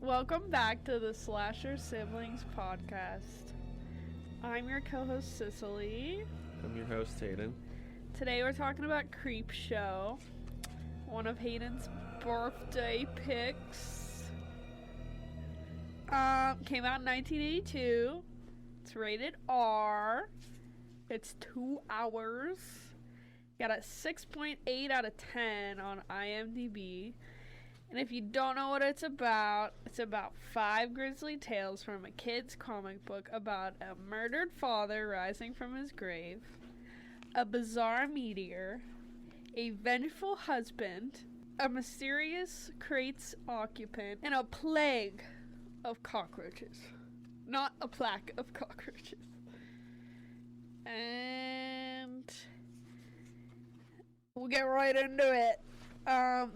Welcome back to the Slasher Siblings podcast. I'm your co-host Cicely. I'm your host Hayden. Today we're talking about Creepshow, one of Hayden's birthday picks. Came out in 1982. It's rated R. It's 2 hours. Got a 6.8 out of 10 on IMDb. And if you don't know what it's about 5 grisly tales from a kid's comic book about a murdered father rising from his grave, a bizarre meteor, a vengeful husband, a mysterious crate's occupant, and a plague of cockroaches. Not a plaque of cockroaches. And we'll get right into it.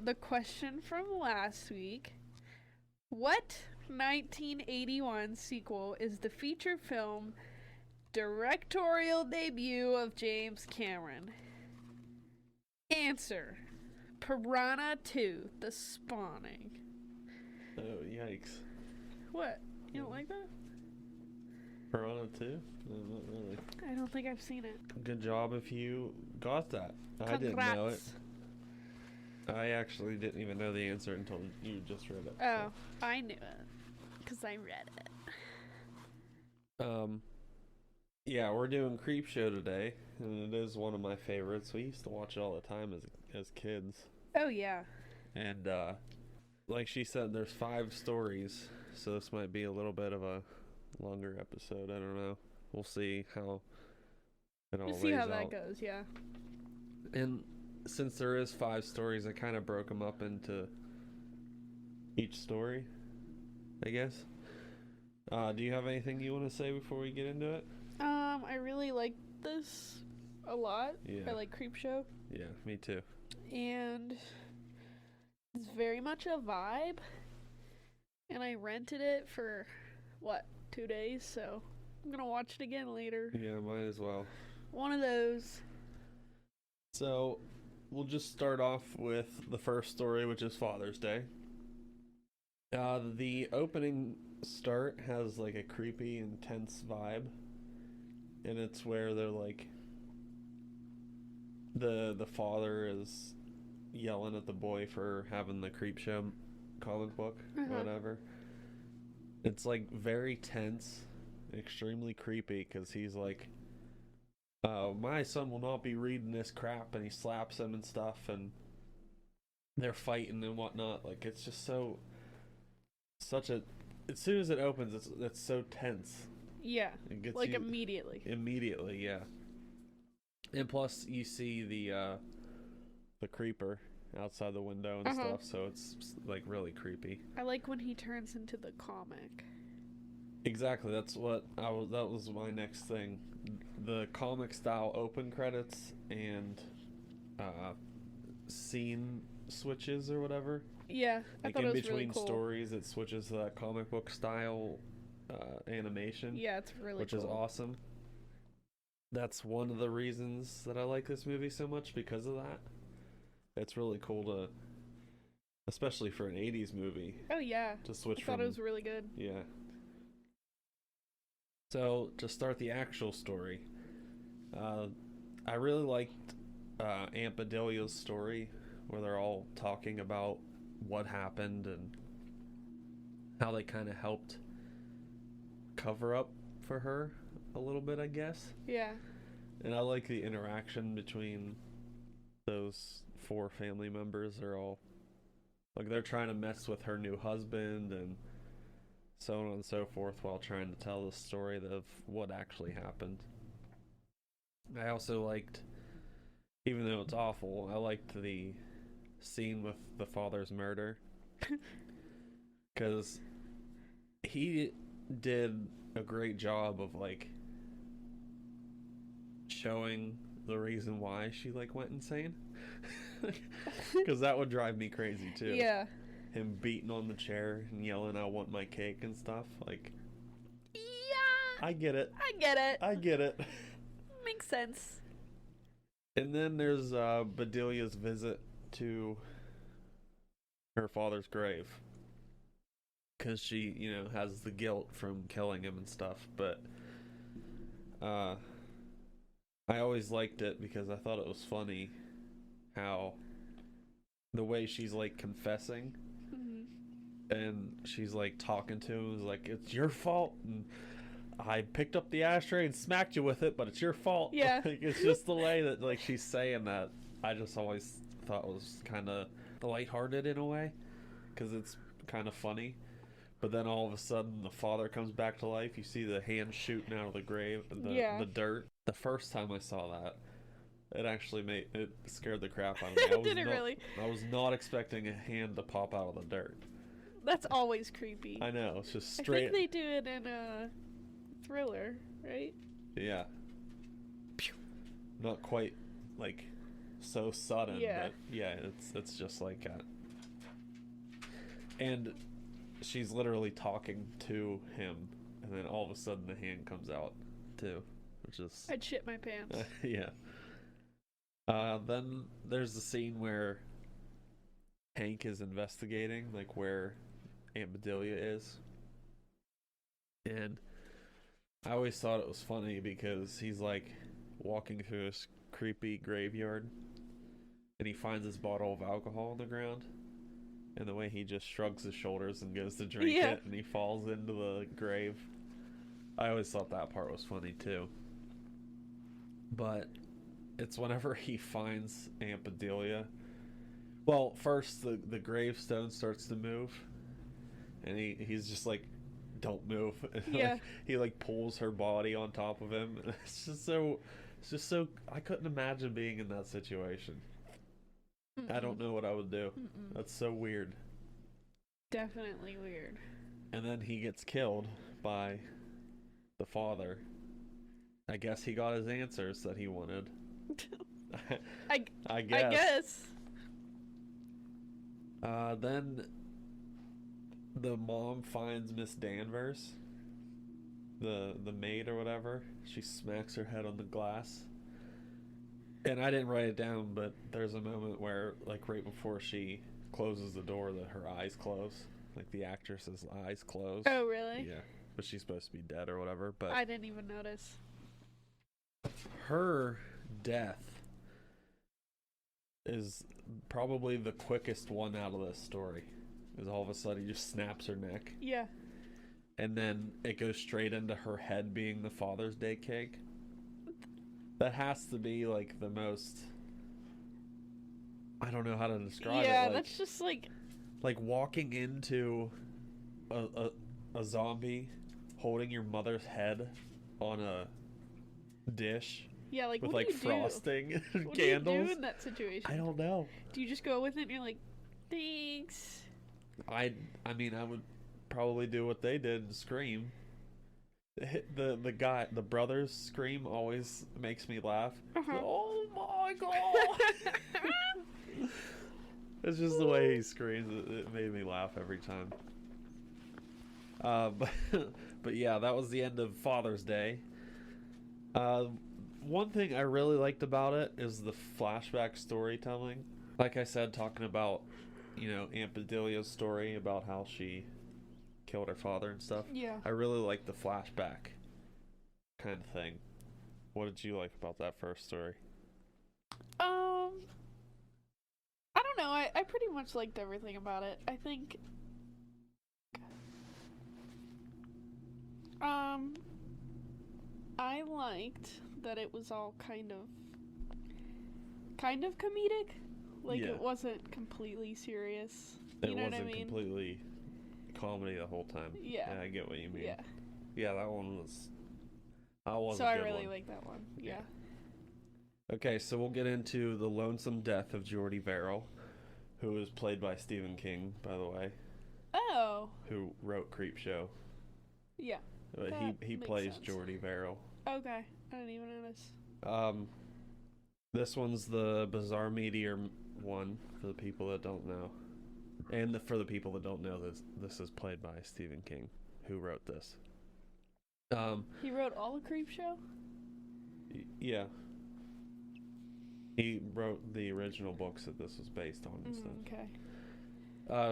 The question from last week: what 1981 sequel is the feature film directorial debut of James Cameron? Answer: Piranha 2: The Spawning. Oh, yikes. What? You don't like that? Piranha 2? No, not really. I don't think I've seen it. Good job if you got that. Congrats. I didn't know it. I actually didn't even know the answer until you just read it. Oh, so. I knew it because I read it. Yeah, we're doing Creepshow today, and it is one of my favorites. We used to watch it all the time as kids. Oh yeah. And like she said, there's 5 stories, so this might be a little bit of a longer episode. I don't know. We'll see how it all We'll lays see how out. that goes. Yeah. And since there is 5 stories, I kind of broke them up into each story, I guess. Do you have anything you want to say before we get into it? I really like this a lot. Yeah. I like Creepshow. Yeah, me too. And it's very much a vibe. And I rented it for, 2 days? So I'm going to watch it again later. Yeah, might as well. One of those. So we'll just start off with the first story, which is Father's Day. The opening start has like a creepy, intense vibe. And it's where they're like, the father is yelling at the boy for having the Creepshow comic book or whatever. It's like very tense, extremely creepy, because he's like, my son will not be reading this crap, and he slaps him and stuff, and they're fighting and whatnot. Like, it's just such a, as soon as it opens, it's so tense. Yeah, it gets like you immediately. Immediately, yeah. And plus, you see the creeper outside the window and stuff, so it's like really creepy. I like when he turns into the comic. Exactly, that was my next thing. The comic style open credits and scene switches or whatever. Yeah, I thought it was really cool. In between stories, it switches to that comic book style animation. Yeah, it's really which cool. is awesome. That's one of the reasons that I like this movie so much, because of that. It's really cool to, especially for an 80s movie. Oh yeah, to switch. I thought it was really good. Yeah. So to start the actual story, I really liked Aunt Bedelia's story, where they're all talking about what happened and how they kind of helped cover up for her a little bit, I guess. Yeah. And I like the interaction between those 4 family members. They're all like, they're trying to mess with her new husband and so on and so forth, while trying to tell the story of what actually happened. I also liked, even though it's awful, I liked the scene with the father's murder. Because he did a great job of like showing the reason why she like went insane. Because that would drive me crazy too. Yeah. Him beating on the chair and yelling, "I want my cake" and stuff. Like, yeah, I get it. I get it. Makes sense. And then there's Bedelia's visit to her father's grave. because she, has the guilt from killing him and stuff. But I always liked it because I thought it was funny how the way she's like confessing and she's like talking to him is like, it's your fault, and I picked up the ashtray and smacked you with it, but it's your fault. Yeah. Like, it's just the way that like she's saying that. I just always thought was kind of lighthearted in a way, because it's kind of funny. But then all of a sudden, the father comes back to life. You see the hand shooting out of the grave and the dirt. The first time I saw that, it actually it scared the crap out of me. Did it really? I was not expecting a hand to pop out of the dirt. That's always creepy. I know, it's just straight. I think they do it in a Thriller, right? Yeah. Not quite like so sudden, but yeah, it's just like that. And she's literally talking to him, and then all of a sudden the hand comes out too, which is... I'd shit my pants. Yeah. Then there's the scene where Hank is investigating, like, where Aunt Bedelia is. And I always thought it was funny because he's, like, walking through this creepy graveyard, and he finds this bottle of alcohol on the ground. And the way he just shrugs his shoulders and goes to drink it, and he falls into the grave. I always thought that part was funny too. But it's whenever he finds Aunt Bedelia. Well, first the gravestone starts to move, and he's just like, "Don't move." Yeah. He like pulls her body on top of him. It's just so. I couldn't imagine being in that situation. I don't know what I would do. That's so weird. Definitely weird. And then he gets killed by the father. I guess he got his answers that he wanted. I guess. Then the mom finds Miss Danvers, the maid or whatever. She smacks her head on the glass. And I didn't write it down, but there's a moment where, like, right before she closes the door, that her eyes close. Like, the actress's eyes close. Oh, really? Yeah. But she's supposed to be dead or whatever. But I didn't even notice. Her death is probably the quickest one out of this story. Because all of a sudden he just snaps her neck. Yeah. And then it goes straight into her head being the Father's Day cake. That has to be, like, the most... I don't know how to describe it. Yeah, like, that's just, like... Like, walking into a zombie holding your mother's head on a dish. Yeah, like, with, what like, do you frosting and what candles. What do you do in that situation? I don't know. Do you just go with it and you're like, thanks? I mean, I would probably do what they did and scream. The brother's scream always makes me laugh. Oh my god! It's just the way he screams. It made me laugh every time. But yeah, that was the end of Father's Day. One thing I really liked about it is the flashback storytelling. Like I said, talking about, Aunt Bedelia's story about how she killed her father and stuff. Yeah. I really like the flashback kind of thing. What did you like about that first story? I don't know. I pretty much liked everything about it. I think I liked that it was all kind of comedic. Like, it wasn't completely serious. It wasn't completely comedy the whole time. Yeah. I get what you mean. Yeah. Yeah, that one was... So I really like that one. Yeah. Okay, so we'll get into the lonesome death of Jordy Verrill, who was played by Stephen King, by the way. Oh. Who wrote Creepshow. Yeah. He plays Jordy Verrill. Okay, I didn't even notice. This one's the Bizarre Meteor one, for the people that don't know. And for the people that don't know, this is played by Stephen King, who wrote this. He wrote all of Creepshow? Yeah. He wrote the original books that this was based on and stuff. Okay.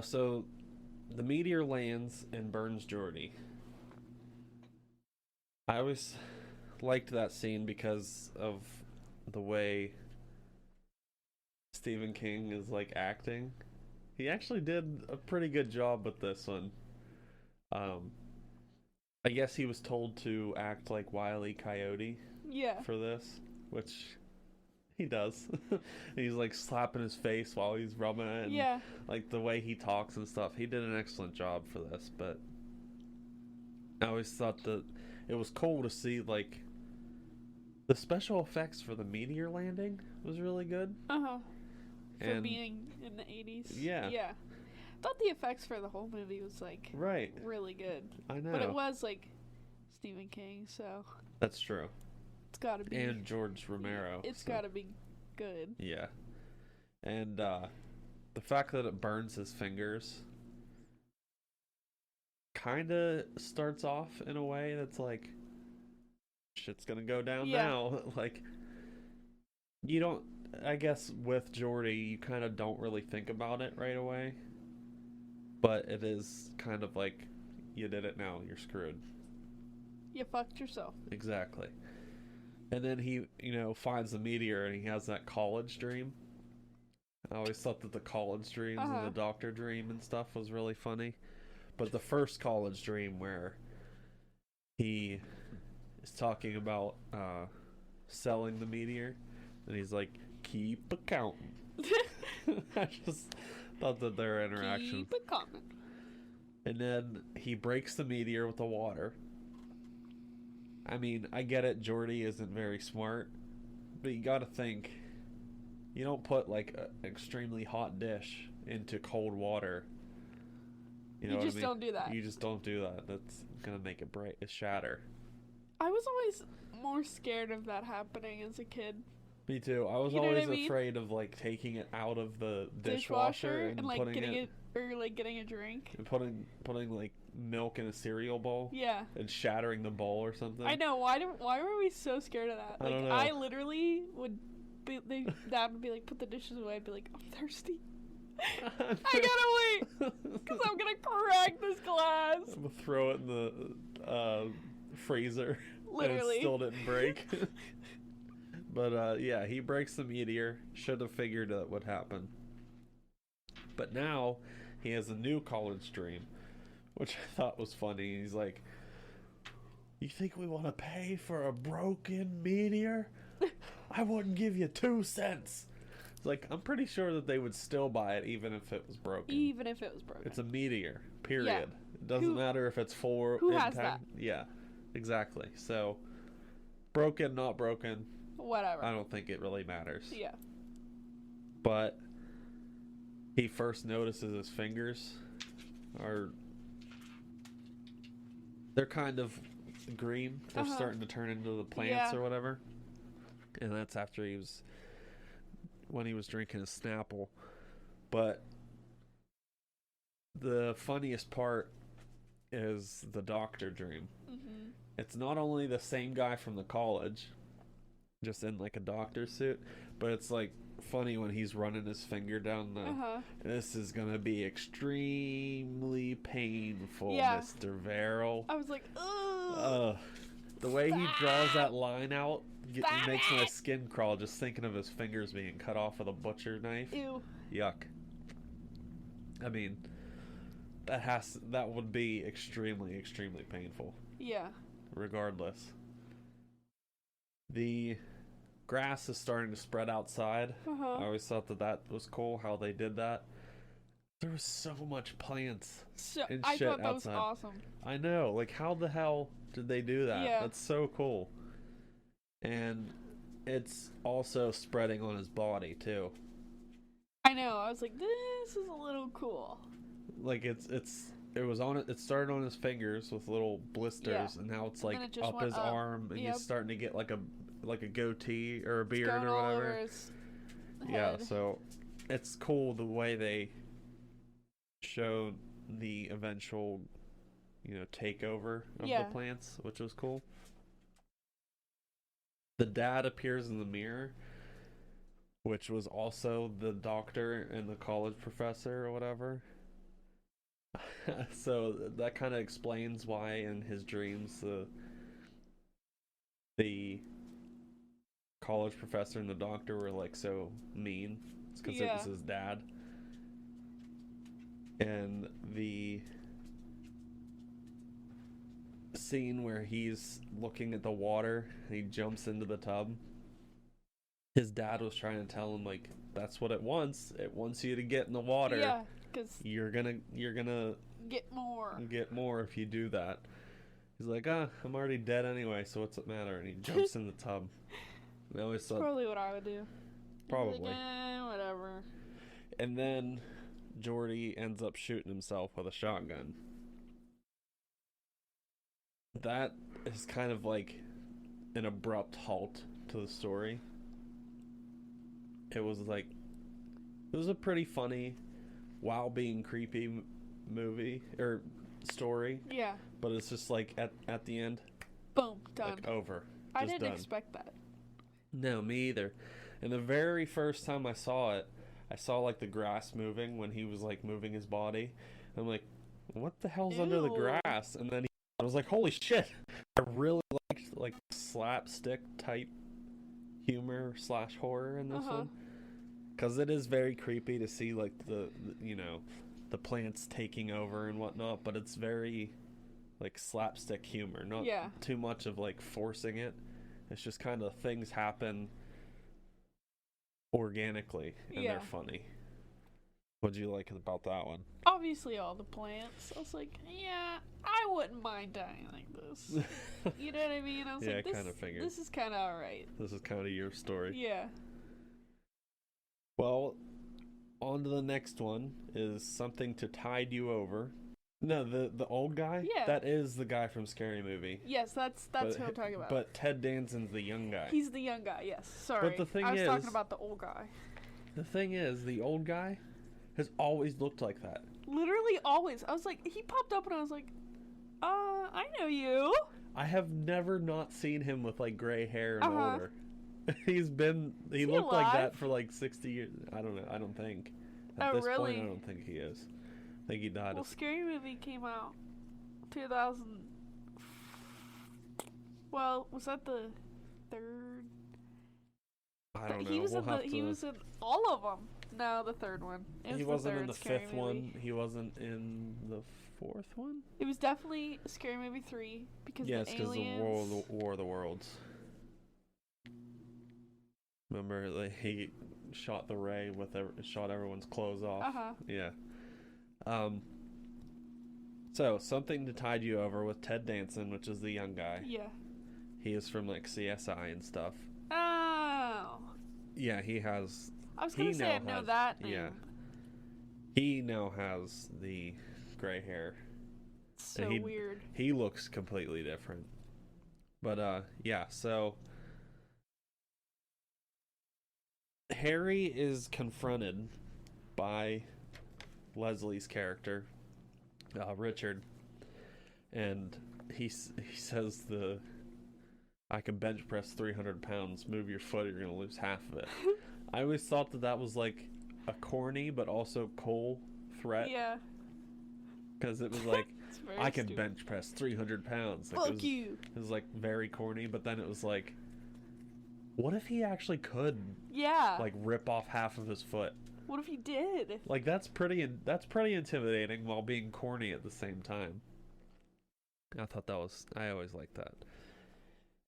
So the meteor lands and burns Geordi. I always liked that scene because of the way Stephen King is like acting. He actually did a pretty good job with this one. I guess he was told to act like Wile E. Coyote Yeah. for this, which he does. He's like slapping his face while he's rubbing it, and Yeah. like the way he talks and stuff. He did an excellent job for this, but I always thought that it was cool to see like the special effects for the meteor landing was really good. Uh-huh. For And being in the 80s. Yeah. Yeah. I thought the effects for the whole movie was like right, really good. I know. But it was like Stephen King, so That's true. it's gotta be. And George Romero. It's so- gotta be good. Yeah. And the fact that it burns his fingers kind of starts off in a way that's like, shit's gonna go down Yeah. now. Like, you don't, I guess with Geordi, you kind of don't really think about it right away. But it is kind of like, you did it now, you're screwed. You fucked yourself. Exactly. And then he, finds the meteor and he has that college dream. I always thought that the college dreams and the doctor dream and stuff was really funny. But the first college dream where he is talking about selling the meteor and he's like, keep accounting. I just thought that their interaction. Keep it coming. And then he breaks the meteor with the water. I mean, I get it, Geordi isn't very smart, but you gotta think, you don't put like an extremely hot dish into cold water. You know what I mean? Don't do that. You just don't do that. That's gonna make it shatter. I was always more scared of that happening as a kid. Me too. I was You know what always I mean? afraid of like taking it out of the dishwasher and like putting getting it, or like getting a drink. and putting like milk in a cereal bowl. Yeah. And shattering the bowl or something. I know. Why were we so scared of that? I Like don't know. I literally would be dad would be like, put the dishes away. I'd be like, I'm thirsty. I gotta wait because I'm gonna crack this glass. I'm gonna throw it in the freezer. Literally. And it still didn't break. But yeah, he breaks the meteor. Should have figured that would happen. But now he has a new college dream, which I thought was funny. He's like, you think we want to pay for a broken meteor? I wouldn't give you 2 cents. It's like, I'm pretty sure that they would still buy it even if it was broken. Even if it was broken. It's a meteor, period. Yeah. It doesn't matter if it's who has that? Yeah, exactly. So, broken, not broken, Whatever. I don't think it really matters. Yeah. But he first notices his fingers are, they're kind of green. They're starting to turn into the plants or whatever. And that's after when he was drinking his Snapple. But the funniest part is the doctor dream. Mm-hmm. It's not only the same guy from the college, just in like a doctor suit, but it's like funny when he's running his finger down the. This is gonna be extremely painful, Mr. Verrill. I was like, ugh. The way he draws that line out makes my skin crawl just thinking of his fingers being cut off with a butcher knife. Ew. Yuck. I mean, that would be extremely, extremely painful. Yeah. Regardless. The grass is starting to spread outside. I always thought that was cool how they did that. There was so much plants and I shit thought that outside. was awesome. I know. Like, how the hell did they do that? Yeah. That's so cool. And it's also spreading on his body, too. I know. I was like, this is a little cool. Like, it started on his fingers with little blisters, and now it's like just up his arm, and he's starting to get like a goatee or a beard or all whatever. over his Yeah, head. so it's cool the way they showed the eventual, takeover of the plants, which was cool. The dad appears in the mirror, which was also the doctor and the college professor or whatever. So that kind of explains why in his dreams the college professor and the doctor were like so mean. It's because it was his dad. And the scene where he's looking at the water and he jumps into the tub, his dad was trying to tell him, like, that's what it wants you to get in the water. Yeah, because you're gonna get more if you do that. He's like, I'm already dead anyway, so what's it matter? And he jumps in the tub. I always thought, probably what I would do. probably Like, whatever. And then Jordy ends up shooting himself with a shotgun. That is kind of like an abrupt halt to the story. It was a pretty funny, while being creepy movie or story. Yeah. But it's just like at the end, boom, done. like over. I Just didn't done. expect that. No, me either. And the very first time I saw it, I saw like the grass moving when he was like moving his body. I'm like, what the hell's under the Ew. grass? And then I was like, holy shit! I really liked like slapstick type humor / horror in this one, because it is very creepy to see like the the plants taking over and whatnot. But it's very like slapstick humor, not too much of like forcing it. It's just kind of things happen organically and they're funny. What'd you like about that one? Obviously all the plants. I was like, yeah, I wouldn't mind dying like this. You know what I mean? I was like, I kind of figured. This is kind of alright. This is kind of your story. Yeah. Well, on to the next one is Something to Tide You Over. No, the old guy? Yeah. That is the guy from Scary Movie. Yes, that's who I'm talking about. But Ted Danson's the young guy. He's the young guy, yes. Sorry. But the thing I was is, talking about the old guy. The thing is, the old guy has always looked like that. Literally always. I was like, he popped up and I was like, I know you. I have never not seen him with like gray hair and older. He looked like that for like 60 years. I don't know. I don't think. At this point, I don't think he is. I think he died. Well, Scary Movie came out 2000. Well, was that the third? I don't know. He was in all of them. No, the third one. He wasn't in the fifth one. He wasn't in the fourth one. It was definitely Scary Movie 3 because the aliens. The War of the Worlds. Remember, like, he shot the ray shot everyone's clothes off. Yeah. So Something to Tide You Over with Ted Danson, which is the young guy. Yeah. He is from like CSI and stuff. Oh. Yeah, he has. I was gonna say I know that name. Yeah. He now has the gray hair. So weird. He looks completely different. But yeah, so Harry is confronted by Leslie's character, Richard, and he says I can bench press 300 pounds, move your foot, you're gonna lose half of it. I always thought that was like a corny but also cool threat. Yeah. Because it was like, I can stupid. bench press 300 pounds. Like, Fuck you. It was like very corny, but then it was like, what if he actually could? Yeah. Like rip off half of his foot. What if he did? Like that's pretty intimidating while being corny at the same time. I thought I always liked that.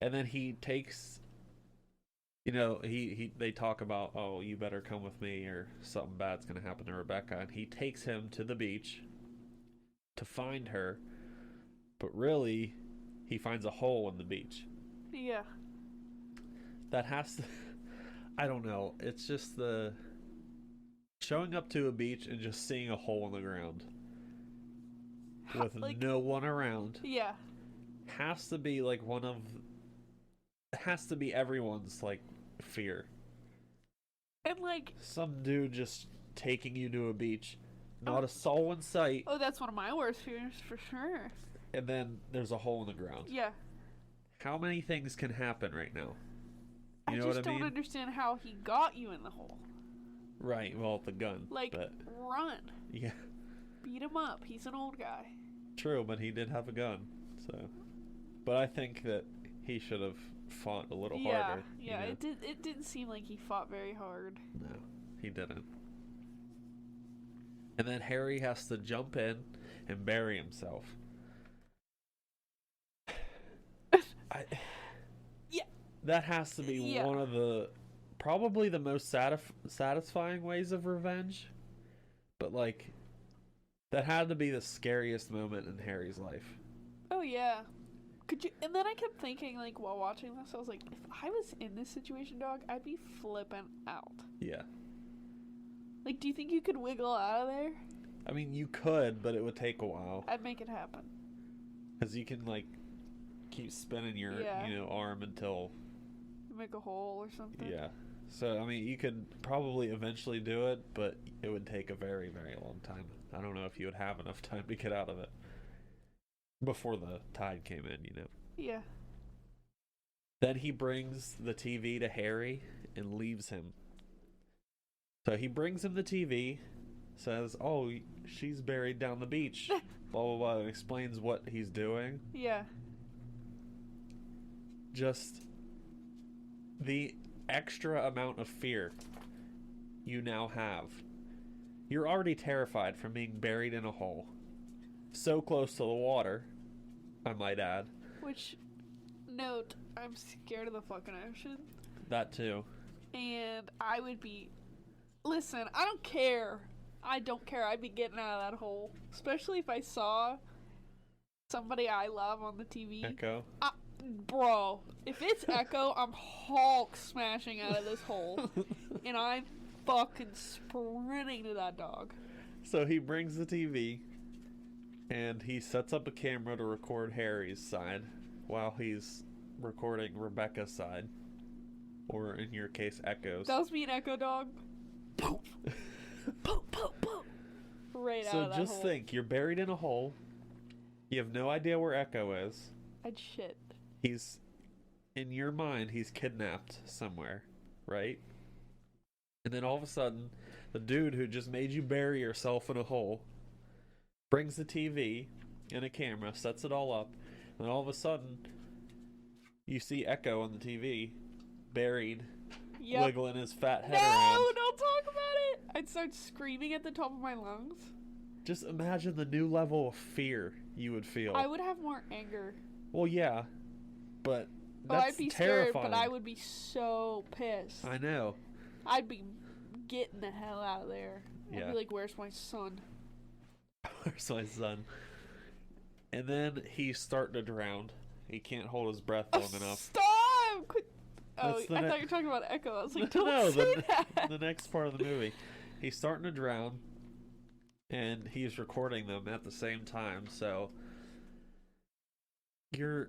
And then he takes, they talk about, oh, you better come with me or something bad's gonna happen to Rebecca, and he takes him to the beach to find her, but really he finds a hole in the beach. Yeah. That has to, I don't know, it's just the showing up to a beach and just seeing a hole in the ground with no one around. Yeah. Has to be like has to be everyone's like fear. And like some dude just taking you to a beach, not a soul in sight. Oh, that's one of my worst fears for sure. And then there's a hole in the ground. Yeah. How many things can happen right now? I just don't understand how he got you in the hole. Right, well, the gun. Like, run. Yeah. beat him up. He's an old guy. True, but he did have a gun, so. But I think that he should have fought a little harder. Yeah, it didn't seem like he fought very hard. No, he didn't. And then Harry has to jump in and bury himself. Yeah. That has to be one of the probably the most satisfying ways of revenge. But like that had to be the scariest moment in Harry's life. Oh yeah. Could you? And then I kept thinking, like, while watching this, I was like, if I was in this situation, dog, I'd be flipping out. Yeah. Like, do you think you could wiggle out of there? I mean, you could, but it would take a while. I'd make it happen. Because you can, like, keep spinning your, arm until... Make a hole or something? Yeah. So, I mean, you could probably eventually do it, but it would take a very, very long time. I don't know if you would have enough time to get out of it. Before the tide came in, Yeah. Then he brings the TV to Harry and leaves him. So he brings him the TV, says, oh, she's buried down the beach, blah, blah, blah, and explains what he's doing. Yeah. Just the extra amount of fear you now have. You're already terrified from being buried in a hole. So close to the water, I might add. Which, note, I'm scared of the fucking ocean. That too. And I would be... Listen, I don't care. I'd be getting out of that hole. Especially if I saw somebody I love on the TV. Echo. Bro, if it's Echo, I'm Hulk smashing out of this hole. And I'm fucking sprinting to that dog. So he brings the TV... And he sets up a camera to record Harry's side while he's recording Rebecca's side. Or in your case, Echo's. That was me and Echo, dog. Poof. Poof, poof, poof. Right out of that hole. So just think, you're buried in a hole. You have no idea where Echo is. I'd shit. He's, in your mind, he's kidnapped somewhere, right? And then all of a sudden, the dude who just made you bury yourself in a hole brings the TV and a camera, sets it all up, and all of a sudden, you see Echo on the TV, buried, wiggling his fat head around. No, don't talk about it! I'd start screaming at the top of my lungs. Just imagine the new level of fear you would feel. I would have more anger. Well, yeah, but that's I'd be terrifying. scared, but I would be so pissed. I know. I'd be getting the hell out of there. Yeah. I'd be like, where's my son? Where's my son? And then he's starting to drown. He can't hold his breath long enough. Stop! Quit. Oh, That's the I thought you were talking about Echo. I was like, No, don't say that. The next part of the movie. He's starting to drown, and he's recording them at the same time, so your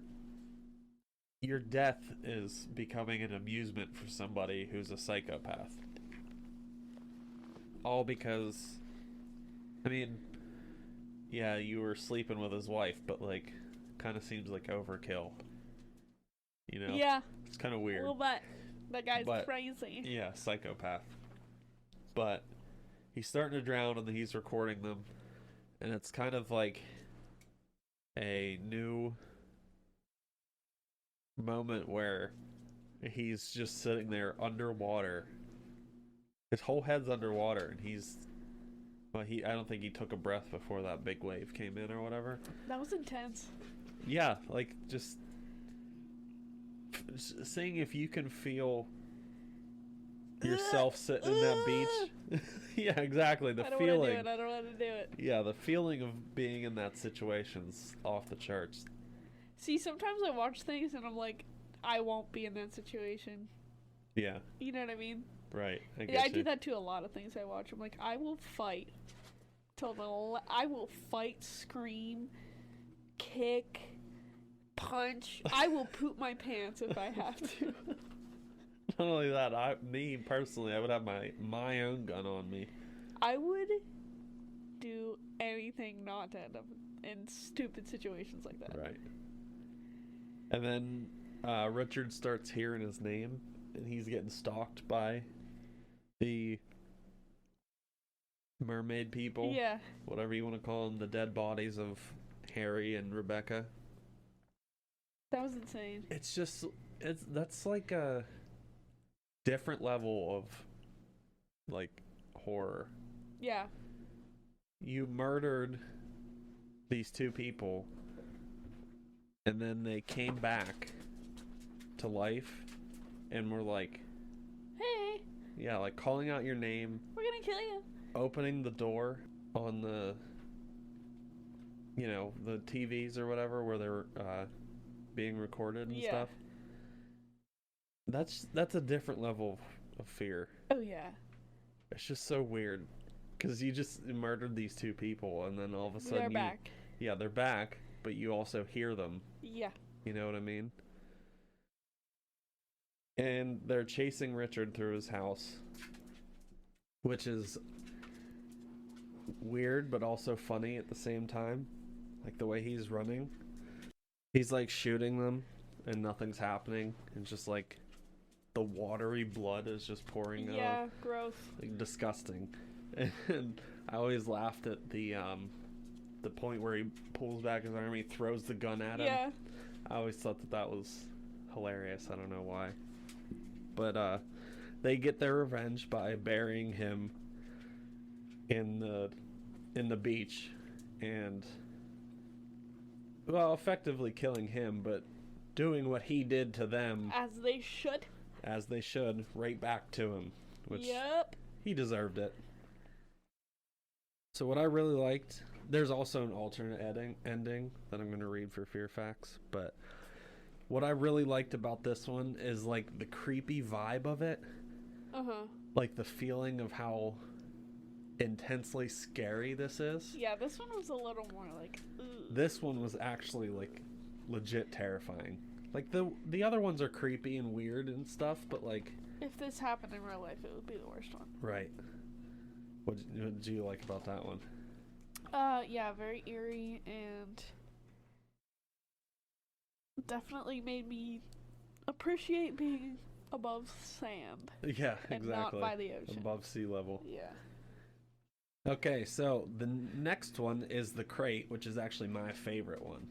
death is becoming an amusement for somebody who's a psychopath. All because, I mean, yeah, you were sleeping with his wife, but like, kind of seems like overkill. You know? Yeah. It's kind of weird. A little bit. That guy's crazy. Yeah, psychopath. But he's starting to drown, and he's recording them, and it's kind of like a new moment where he's just sitting there underwater. His whole head's underwater, and I don't think he took a breath before that big wave came in or whatever. That was intense. Yeah, like just seeing if you can feel yourself sitting in that beach. Yeah, exactly. The feeling. I don't want to do it. Yeah, the feeling of being in that situation's off the charts. See, sometimes I watch things and I'm like, I won't be in that situation. Yeah. You know what I mean? Right. I do that to a lot of things I watch. I'm like, I will fight I will fight, scream, kick, punch. I will poop my pants if I have to. Not only that, me personally, I would have my own gun on me. I would do anything not to end up in stupid situations like that. Right. And then Richard starts hearing his name, and he's getting stalked by the mermaid people. Yeah. Whatever you want to call them, the dead bodies of Harry and Rebecca. That was insane. That's like a different level of like horror. Yeah. You murdered these two people and then they came back to life and were like, hey, yeah, like calling out your name, we're gonna kill you, opening the door on the the TVs or whatever where they're being recorded and stuff. That's a different level of fear. Oh yeah. It's just so weird because you just murdered these two people and then all of a sudden they're back. Yeah, they're back, but you also hear them. Yeah. You know what I mean? And they're chasing Richard through his house, which is weird but also funny at the same time. Like the way he's running. He's like shooting them and nothing's happening. And just like the watery blood is just pouring out. Yeah, gross. Like disgusting. And I always laughed at the point where he pulls back his arm, he throws the gun at him. Yeah. I always thought that was hilarious. I don't know why. But they get their revenge by burying him in the beach and effectively killing him, but doing what he did to them as they should right back to him, which yep, he deserved it. So what I really liked, there's also an alternate ending that I'm going to read for Fear Facts, but what I really liked about this one is like the creepy vibe of it. Like the feeling of how intensely scary this is. Yeah, this one was a little more like ugh. This one was actually like legit terrifying. Like the other ones are creepy and weird and stuff, but like if this happened in real life, it would be the worst one. Right. What did you like about that one? Yeah, very eerie and definitely made me appreciate being above sand. Yeah, and exactly. Not by the ocean. Above sea level. Yeah. Okay, so the next one is The Crate, which is actually my favorite one.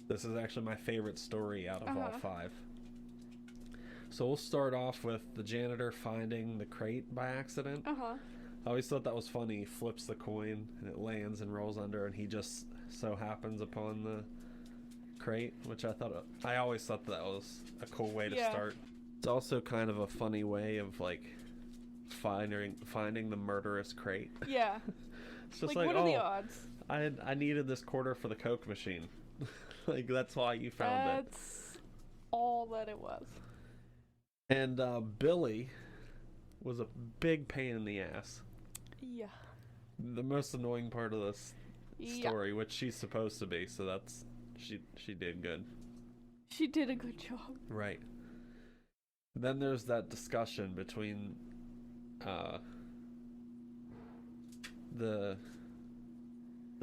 This is actually my favorite story out of all 5. So we'll start off with the janitor finding the crate by accident. I always thought that was funny. He flips the coin and it lands and rolls under, and he just so happens upon the crate, which I always thought that was a cool way to start. It's also kind of a funny way of like finding the murderous crate. Yeah. It's just like what are the odds? I needed this quarter for the Coke machine. Like that's why you found it. That's all that it was. And Billy was a big pain in the ass. Yeah. The most annoying part of this story, which she's supposed to be, so that's she did good. She did a good job. Right. Then there's that discussion between the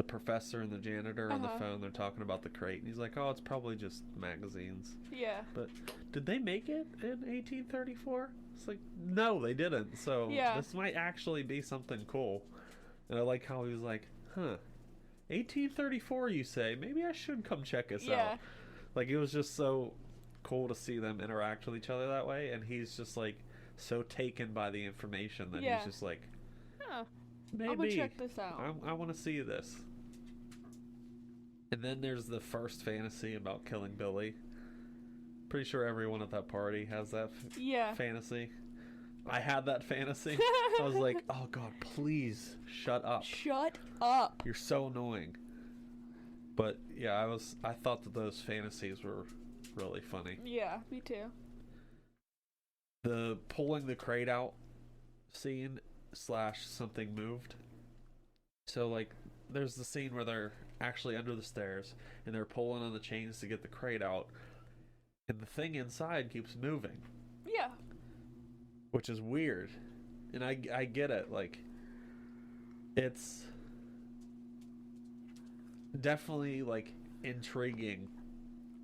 professor and the janitor on the phone. They're talking about the crate, and he's like, "Oh, it's probably just magazines." Yeah. But did they make it in 1834? It's like, no, they didn't. So this might actually be something cool. And I like how he was like, "Huh, 1834, you say? Maybe I should come check this out." Like it was just so cool to see them interact with each other that way, and he's just like so taken by the information that he's just like, maybe I'm gonna check this out. I want to see this. And then there's the first fantasy about killing Billy. Pretty sure everyone at that party has that fantasy. I had that fantasy. I was like, oh god, please shut up. Shut up. You're so annoying. But yeah, I thought that those fantasies were really funny. Yeah, me too. The pulling the crate out scene / something moved. So like there's the scene where they're actually under the stairs and they're pulling on the chains to get the crate out, and the thing inside keeps moving. Yeah. Which is weird. And I get it, like it's definitely like intriguing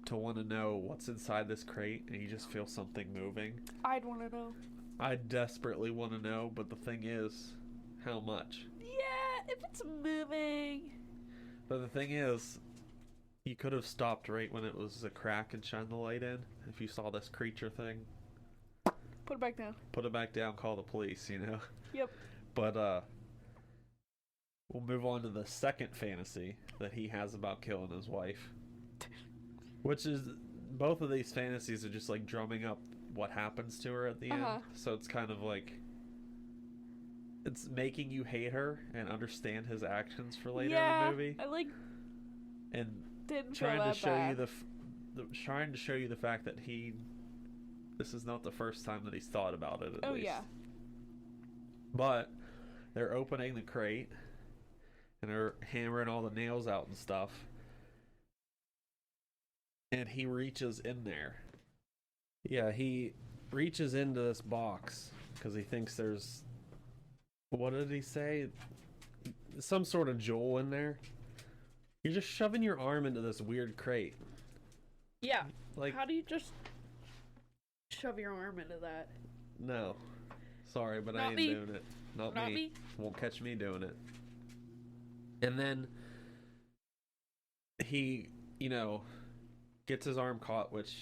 to want to know what's inside this crate, and you just feel something moving. I'd want to know. I desperately want to know, but the thing is, how much. Yeah, if it's moving. But the thing is, you could have stopped right when it was a crack and shined the light in. If you saw this creature thing, Put it back down. put it back down, call the police, you know? Yep. But, we'll move on to the second fantasy that he has about killing his wife. Which is, both of these fantasies are just like drumming up what happens to her at the end. So it's kind of like, it's making you hate her and understand his actions for later in the movie. I like And didn't trying feel to that show bad. you trying to show you the fact that this is not the first time that he's thought about it at least. Yeah. But they're opening the crate and they're hammering all the nails out and stuff. And he reaches in there. Yeah, he reaches into this box because he thinks there's, what did he say? Some sort of jewel in there. You're just shoving your arm into this weird crate. Yeah. Like, How do you just shove your arm into that? no. Sorry, but I Not ain't me. doing it. Not Not me. me. Won't catch me doing it. And then he, gets his arm caught, which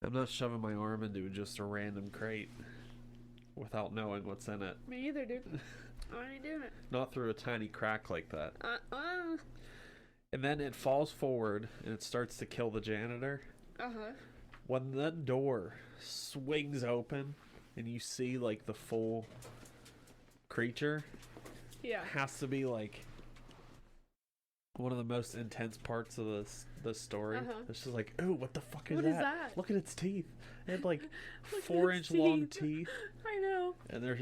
I'm not shoving my arm into just a random crate without knowing what's in it. Me either, dude. I ain't doing it. Not through a tiny crack like that. Uh-uh. And then it falls forward and it starts to kill the janitor. Uh-huh. When that door swings open and you see like the full creature, Yeah. has to be like one of the most intense parts of this story. It's just like, ooh, what the fuck is What that? is that? Look at its teeth. It had like Look at 4-inch its long teeth. teeth, I know. and they're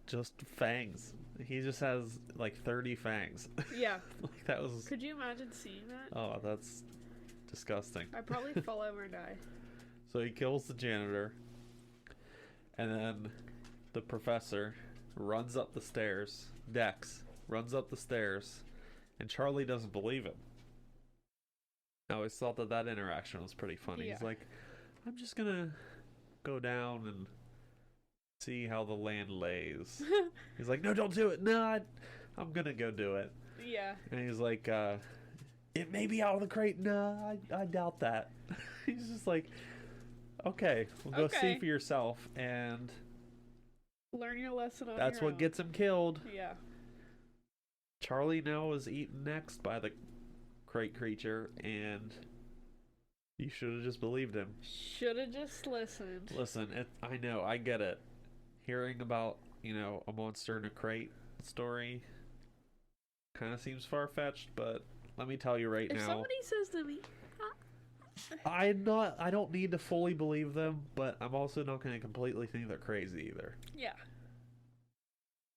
just fangs. He just has like 30 fangs. Yeah. Like that was. Could you imagine seeing that? Oh, that's disgusting. I'd probably fall over and die. So he kills the janitor, and then the professor runs up the stairs. Dex runs up the stairs, and Charlie doesn't believe him. I always thought that interaction was pretty funny. Yeah. He's like, I'm just gonna go down and see how the land lays. He's like, no, don't do it. No, I'm gonna go do it. Yeah. And he's like, it may be out of the crate. No, I doubt that. He's just like, okay, well, go see for yourself. And Learn your lesson on that's your what own. gets him killed. Yeah. Charlie now is eaten next by the crate creature, and you should have just believed him. Should have just listened. Listen, I know, I get it. Hearing about, a monster in a crate story kind of seems far-fetched, but let me tell you right If now. somebody says to me, I don't need to fully believe them, but I'm also not going to completely think they're crazy either. yeah.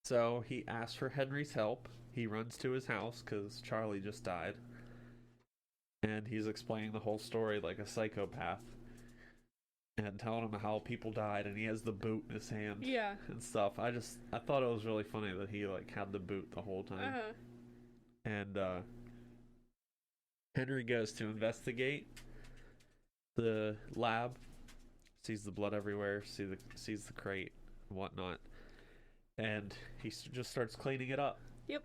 So he asks for Henry's help. He runs to his house because Charlie just died. And he's explaining the whole story like a psychopath. And telling him how people died, and he has the boot in his hand. Yeah. And stuff. I thought it was really funny that he had the boot the whole time. Uh-huh. And Henry goes to investigate the lab, sees the blood everywhere, sees the crate and whatnot, and he just starts cleaning it up. Yep.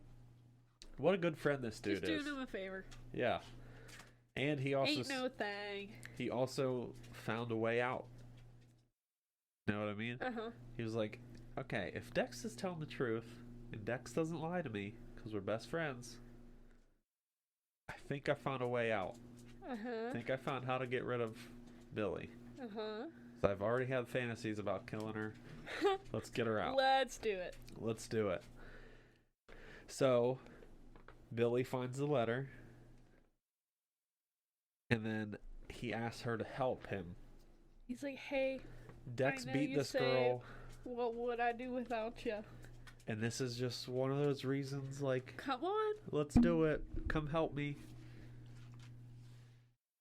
What a good friend this dude Just is. doing him a favor. Yeah. And he Ain't no thing. he also found a way out. You know what I mean? Uh-huh. He was like, okay, if Dex is telling the truth and Dex doesn't lie to me because we're best friends, I think I found a way out. Uh-huh. I think I found how to get rid of Billy. Uh-huh. So I've already had fantasies about killing her. Let's get her out. Let's do it. Let's do it. So Billy finds the letter, and then he asks her to help him. He's like, hey, Dex I know beat you this say girl, what would I do without you? and this is just one of those reasons, like, Come on. let's do it. Come help me.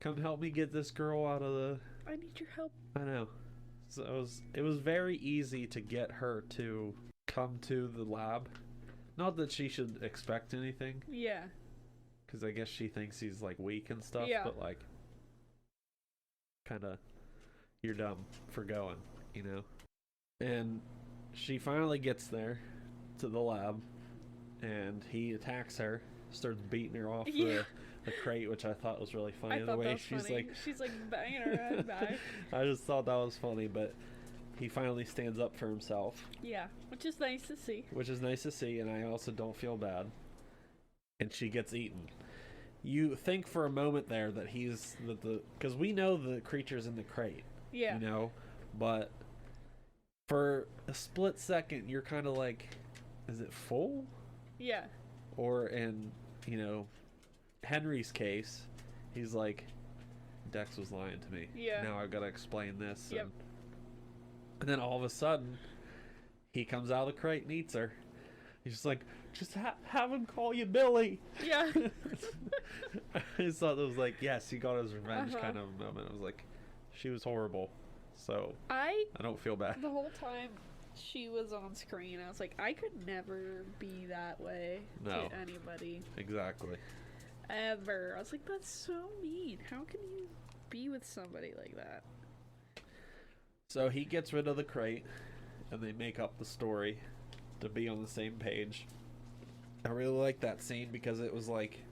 Come help me get this girl out of the... I need your help. I know. So it was very easy to get her to come to the lab. Not that she should expect anything, Yeah. because I guess she thinks he's like weak and stuff. Yeah. But like, kind of, you're dumb for going, And she finally gets there to the lab, and he attacks her, starts beating her off the crate, which I thought was really funny. I The thought way that was she's funny. like, She's like banging her head back. I just thought that was funny, but he finally stands up for himself. Yeah, which is nice to see. Which is nice to see, and I also don't feel bad. And she gets eaten. You think for a moment there that he's because we know the creature's in the crate. Yeah. You know, but for a split second, you're kind of like, is it full? Yeah. Or in, Henry's case, he's like, Dex was lying to me. Yeah. Now I've got to explain this. Yep. And then all of a sudden, he comes out of the crate and eats her. He's just like, just have him call you Billy. Yeah. I just thought it was like, yes, he got his revenge kind of moment. I was like, she was horrible. So I don't feel bad. The whole time she was on screen, I was like, I could never be that way to anybody. Exactly. Ever. I was like, that's so mean. How can you be with somebody like that? So he gets rid of the crate, and they make up the story to be on the same page. I really like that scene because it was like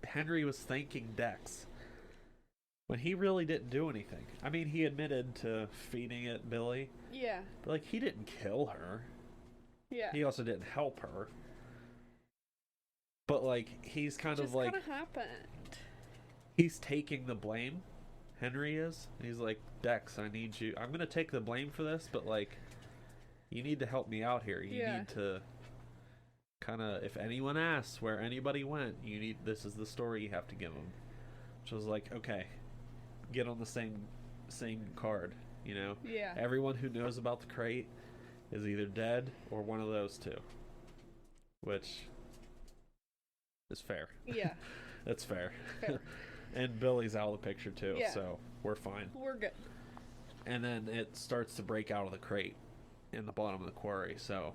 Henry was thanking Dex when he really didn't do anything. I mean, he admitted to feeding it Billy. Yeah. But like, he didn't kill her. Yeah. He also didn't help her. But like, he's kind of like, kind of happened. He's taking the blame. Henry is. He's like, Dex, I need you. I'm gonna take the blame for this, but like, you need to help me out here. You need to kind of, if anyone asks where anybody went, this is the story you have to give them. Which was like, okay, get on the same card, Yeah. Everyone who knows about the crate is either dead or one of those two. Which is fair. Yeah. That's fair. Fair. And Billy's out of the picture too, Yeah. so we're fine. We're good. And then it starts to break out of the crate in the bottom of the quarry. So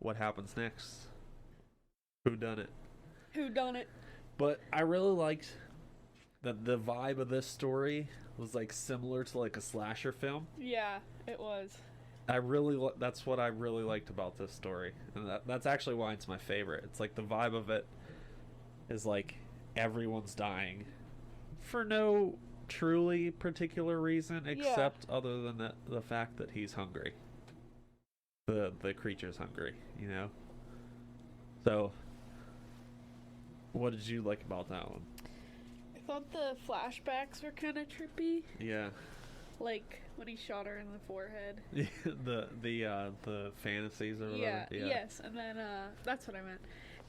what happens next? Who done it? Who done it? But I really liked that the vibe of this story was like similar to like a slasher film. Yeah, it was. That's what I really liked about this story. And that's actually why it's my favorite. It's like the vibe of it is like everyone's dying for no truly particular reason except other than the fact that he's hungry. The creature's hungry, So what did you like about that one? I thought the flashbacks were kind of trippy. Yeah. Like when he shot her in the forehead. the fantasies or whatever. Yeah. Yes, and then that's what I meant.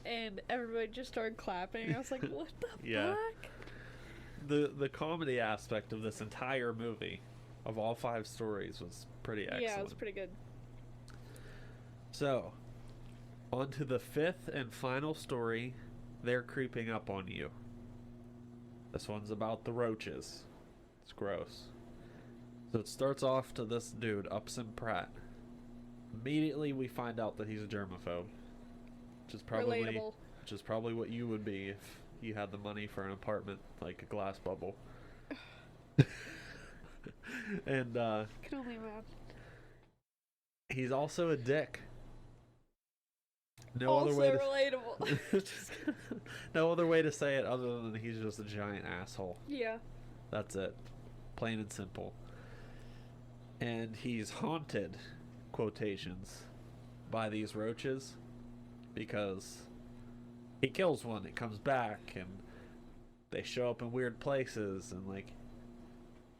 And everybody just started clapping. I was like, what the fuck? The comedy aspect of this entire movie, of all 5 stories, was pretty excellent. Yeah, it was pretty good. So, on to the 5th and final story, They're Creeping Up on You. This one's about the roaches. It's gross. So it starts off to this dude, Upson Pratt. Immediately we find out that he's a germaphobe. Which is probably what you would be if you had the money for an apartment, like a glass bubble. And I can only imagine. He's also a dick. No Also other way relatable. no other way to say it other than he's just a giant asshole. Yeah. That's it. Plain and simple. And he's haunted, quotations, by these roaches because he kills one, it comes back, and they show up in weird places, and like,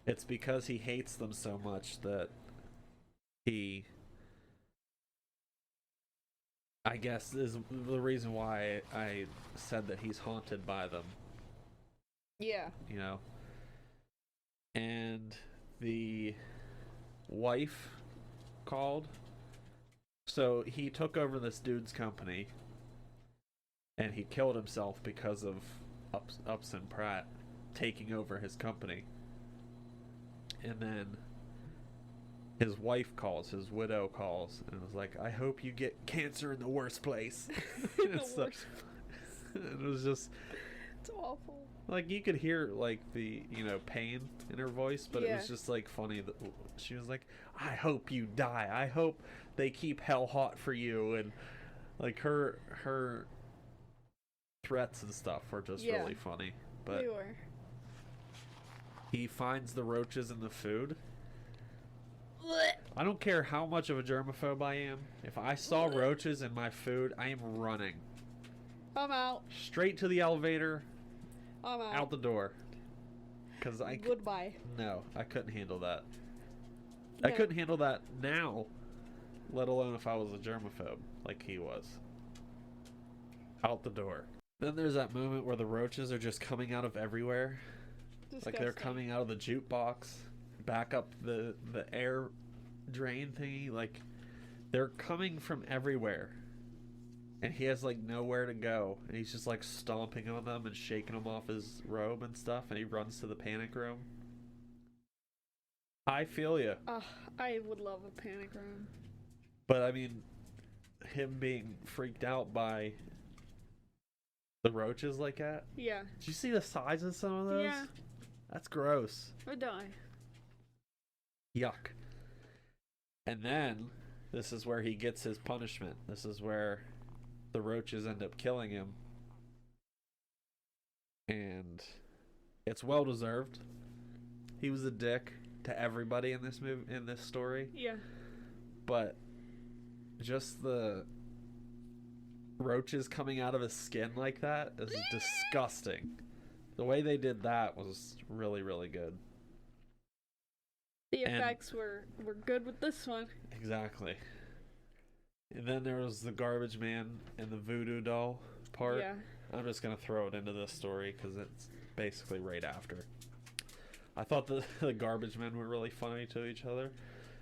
it's because he hates them so much that he, I guess, is the reason why I said that he's haunted by them. Yeah. And the wife called. So he took over this dude's company and he killed himself because of Upson Pratt taking over his company. And then his wife calls, his widow calls, and was like, I hope you get cancer in the worst place. The worst place. It was just, It's awful. Like, you could hear, like, the, pain in her voice, but it Yeah. was just, like, funny that she was like, I hope you die. I hope they keep hell hot for you. And, like, her threats and stuff were just Yeah. really funny. But They were. he finds the roaches in the food. I don't care how much of a germaphobe I am. If I saw roaches in my food, I am running. I'm out. Straight to the elevator, I'm out. out the door. Because Goodbye. No, I couldn't handle that. No. I couldn't handle that now, let alone if I was a germaphobe like he was. Out the door. Then there's that moment where the roaches are just coming out of everywhere. Disgusting. Like they're coming out of the jukebox, back up the air drain thingy. Like they're coming from everywhere. And he has like nowhere to go. And he's just like stomping on them and shaking them off his robe and stuff. And he runs to the panic room. I feel you. I would love a panic room. But I mean, him being freaked out by the roaches like that. Yeah. Did you see the size of some of those? Yeah. That's gross. Or die. Yuck. And then, this is where he gets his punishment. This is where the roaches end up killing him. And it's well deserved. He was a dick to everybody in this movie, in this story. Yeah. But just the roaches coming out of his skin like that is disgusting. The way they did that was really, really good. The effects were good with this one. Exactly. And then there was the garbage man and the voodoo doll part. Yeah. I'm just going to throw it into this story because it's basically right after. I thought the garbage men were really funny to each other.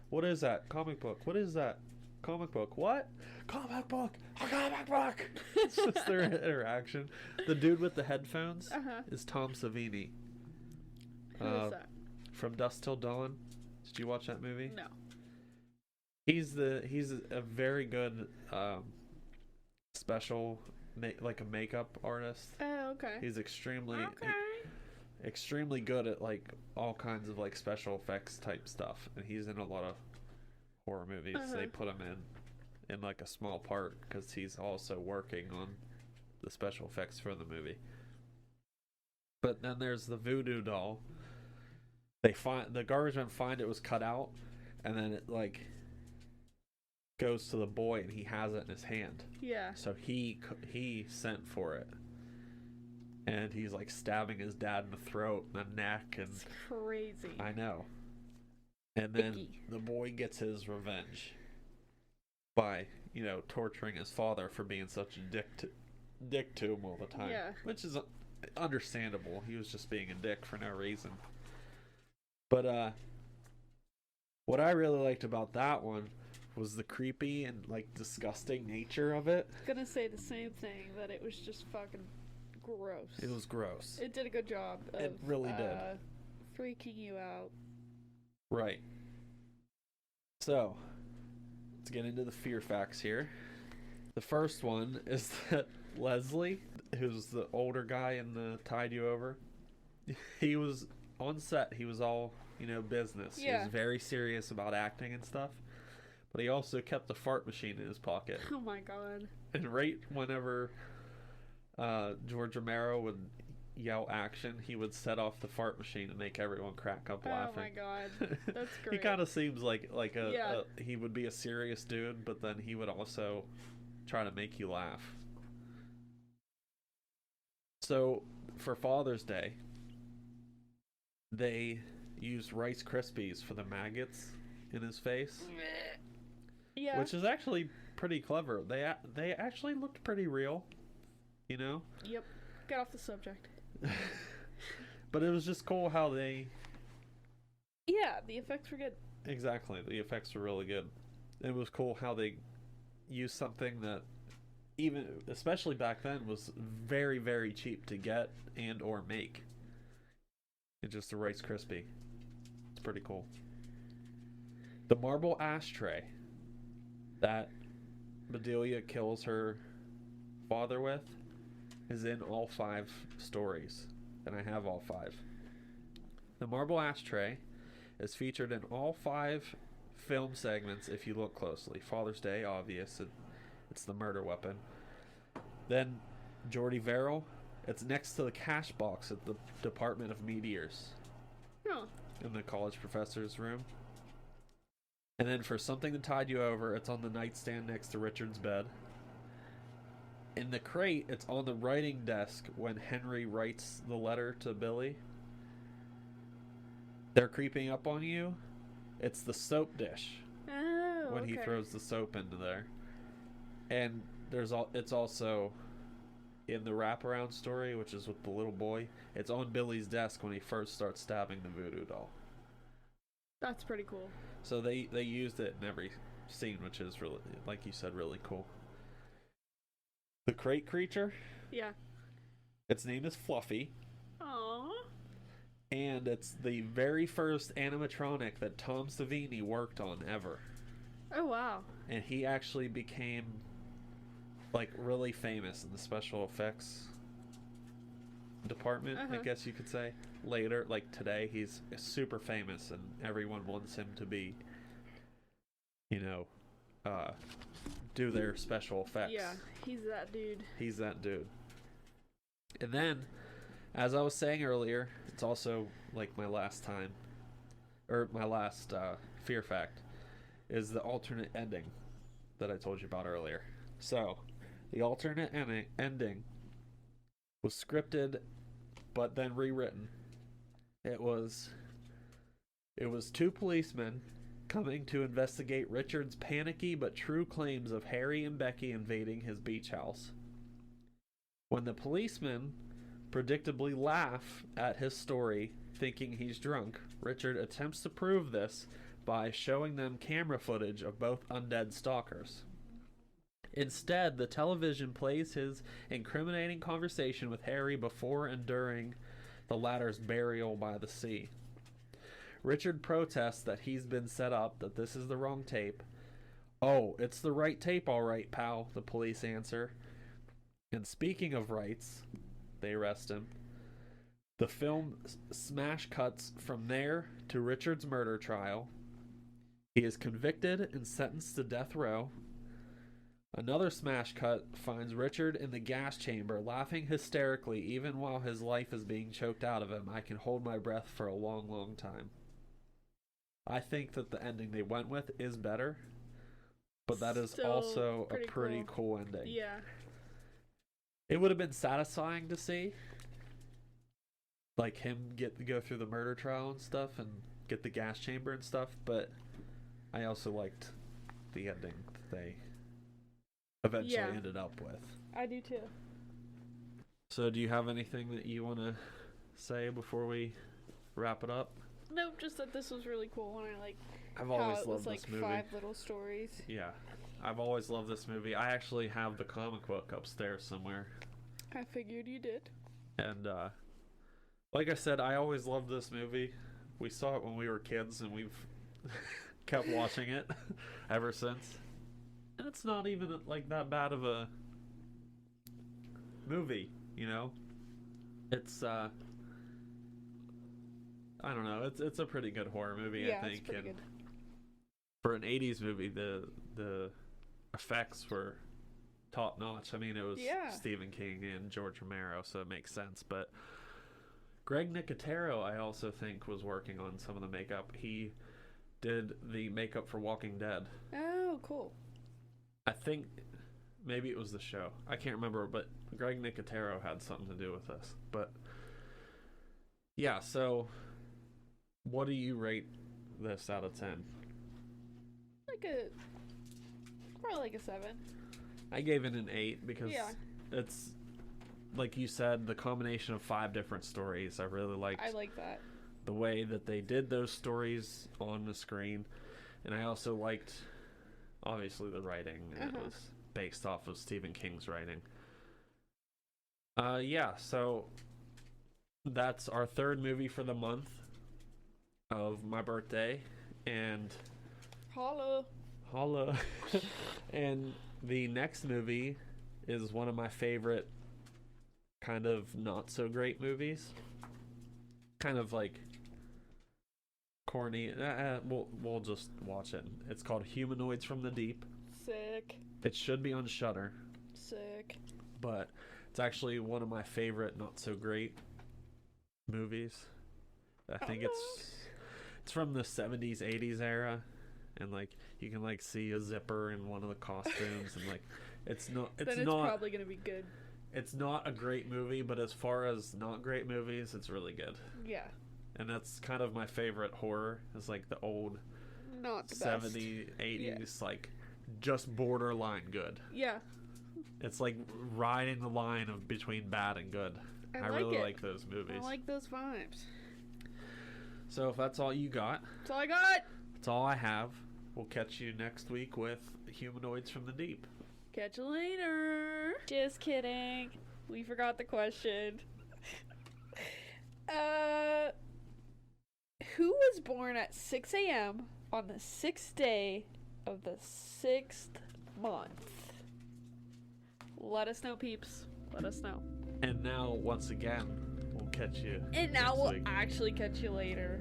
What is that? Comic book. What is that? Comic book. What? Comic book. A comic book. It's just their interaction. The dude with the headphones is Tom Savini. Who is that? From Dusk Till Dawn. Did you watch that movie? No. He's a very good special like a makeup artist. Oh, okay. He's extremely good at like all kinds of like special effects type stuff, and he's in a lot of horror movies. They put him in like a small part because he's also working on the special effects for the movie. But then there's the voodoo doll. The garbage men find it was cut out, and then it like goes to the boy, and he has it in his hand. Yeah. So he sent for it, and he's like stabbing his dad in the throat and the neck, and it's crazy. I know. And then Icky. the boy gets his revenge by torturing his father for being such a dick to him all the time. Yeah. Which is understandable. He was just being a dick for no reason. But what I really liked about that one was the creepy and like disgusting nature of it. Gonna say the same thing, that it was just fucking gross. It was gross. It did a good job of It really did. freaking you out. Right. So, let's get into the fear facts here. The first one is that Leslie, who's the older guy in the Tide You Over, he was on set. He was all, business. Yeah. He was very serious about acting and stuff. But he also kept a fart machine in his pocket. Oh my god. And right whenever George Romero would yell action, he would set off the fart machine and make everyone crack up laughing. Oh my god. That's great. He kind of seems like he would be a serious dude, but then he would also try to make you laugh. So for Father's Day, they used Rice Krispies for the maggots in his face. Yeah. Which is actually pretty clever. They actually looked pretty real, Yep. Get off the subject. But it was just cool how they... Yeah, the effects were good. Exactly, the effects were really good. It was cool how they used something that, especially back then, was very, very cheap to get and or make. It's just a Rice Krispie. It's pretty cool. The marble ashtray that Bedelia kills her father with, is in all 5 stories, and I have all 5. The marble ashtray is featured in all 5 film segments if you look closely. Father's Day, obvious, it's the murder weapon. Then Jordy Verrill, it's next to the cash box at the Department of Meteors. Oh. In the college professor's room. And then for something to tide you over, it's on the nightstand next to Richard's bed. In the crate, it's on the writing desk when Henry writes the letter to Billy. They're creeping up on you. It's the soap dish. Oh, when he throws the soap into there. And it's also in the wraparound story, which is with the little boy. It's on Billy's desk when he first starts stabbing the voodoo doll. That's pretty cool. So they used it in every scene, which is really, like you said, really cool. The crate creature? Yeah. Its name is Fluffy. Aww. And it's the very first animatronic that Tom Savini worked on ever. Oh, wow. And he actually became, like, really famous in the special effects department, I guess you could say. Later, like today, he's super famous and everyone wants him to be, do their special effects. Yeah, he's that dude. He's that dude. And then, as I was saying earlier, it's also like my last fear fact is the alternate ending that I told you about earlier. So, the alternate ending was scripted but then rewritten. It was 2 policemen coming to investigate Richard's panicky but true claims of Harry and Becky invading his beach house. When the policemen predictably laugh at his story, thinking he's drunk, Richard attempts to prove this by showing them camera footage of both undead stalkers. Instead, the television plays his incriminating conversation with Harry before and during the latter's burial by the sea. Richard protests that he's been set up, that this is the wrong tape. "Oh, it's the right tape, all right, pal," the police answer. And speaking of rights, they arrest him. The film smash cuts from there to Richard's murder trial. He is convicted and sentenced to death row. Another smash cut finds Richard in the gas chamber, laughing hysterically even while his life is being choked out of him. I can hold my breath for a long, long time. I think that the ending they went with is better, but that is Still also a pretty pretty cool ending. Yeah. It would have been satisfying to see, like him go through the murder trial and stuff and get the gas chamber and stuff, but I also liked the ending that they eventually ended up with. I do too. So do you have anything that you want to say before we wrap it up? Nope, just that this was really cool, and I've always how it loved was like this movie. 5 little stories. Yeah, I've always loved this movie. I actually have the comic book upstairs somewhere. I figured you did. And like I said, I always loved this movie. We saw it when we were kids, and we've kept watching it ever since. And it's not even like that bad of a movie, It's I don't know. It's a pretty good horror movie, Yeah, I think. it's pretty And good. for an 80s movie, the effects were top notch. I mean, it was Stephen King and George Romero, so it makes sense. But Greg Nicotero, I also think, was working on some of the makeup. He did the makeup for Walking Dead. Oh, cool. I think maybe it was the show. I can't remember, but Greg Nicotero had something to do with this. But yeah, so what do you rate this out of 10? Probably like a 7. I gave it an 8 because it's, like you said, the combination of 5 different stories. I really liked. I like that. The way that they did those stories on the screen, and I also liked, obviously, the writing. It was based off of Stephen King's writing. So that's our 3rd movie for the month of my birthday, and holla. And the next movie is one of my favorite kind of not so great movies. Kind of like corny. We'll just watch it. It's called Humanoids from the Deep. Sick. It should be on Shudder, Sick. but it's actually one of my favorite not so great movies. I think it's from the 70s, 80s era, and like you can like see a zipper in one of the costumes, and like it's probably gonna be good. It's not a great movie, but as far as not great movies, it's really good. Yeah. And that's kind of my favorite horror. Is like the old Not the 70s, best. 80s, like just borderline good. Yeah. It's like riding the line of between bad and good. I really like those movies. I like those vibes. So if that's all you got, That's all I got. that's all I have. We'll catch you next week with Humanoids from the Deep. Catch you later. Just kidding. We forgot the question. Who was born at 6 a.m. on the 6th day of the 6th month? Let us know, peeps. Let us know. And now, once again, we'll catch you And now next we'll week. actually catch you later.